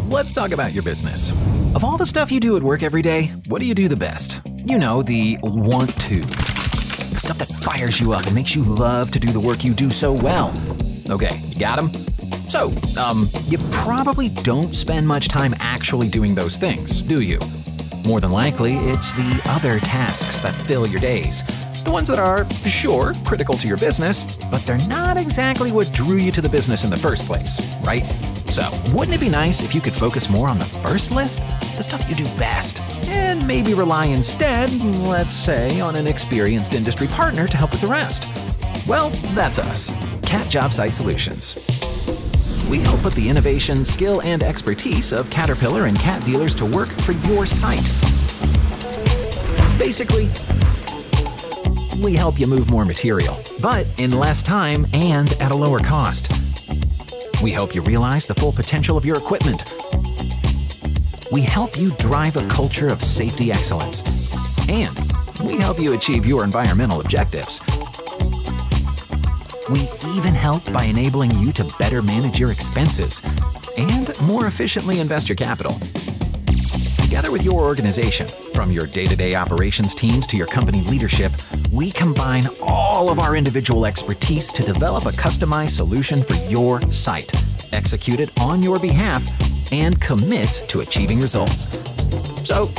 let's talk about your business. Of all the stuff you do at work every day, what do you do the best? You know, the want-tos. The stuff that fires you up and makes you love to do the work you do so well. Okay, you got 'em? So, you probably don't spend much time actually doing those things, do you? More than likely, it's the other tasks that fill your days. The ones that are, sure, critical to your business, but they're not exactly what drew you to the business in the first place, right? So, wouldn't it be nice if you could focus more on the first list, the stuff you do best, and maybe rely instead, let's say, on an experienced industry partner to help with the rest? Well, that's us, Cat Job Site Solutions. We help put the innovation, skill, and expertise of Caterpillar and cat dealers to work for your site. Basically, we help you move more material, but in less time and at a lower cost. We help you realize the full potential of your equipment. We help you drive a culture of safety excellence. And we help you achieve your environmental objectives. We even help by enabling you to better manage your expenses and more efficiently invest your capital. Together with your organization, from your day-to-day operations teams to your company leadership, we combine all of our individual expertise to develop a customized solution for your site, execute it on your behalf, and commit to achieving results. So,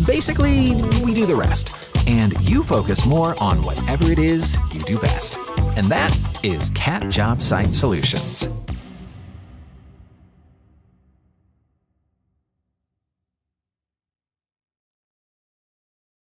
basically, we do the rest, and you focus more on whatever it is you do best. And that is Cat Job Site Solutions.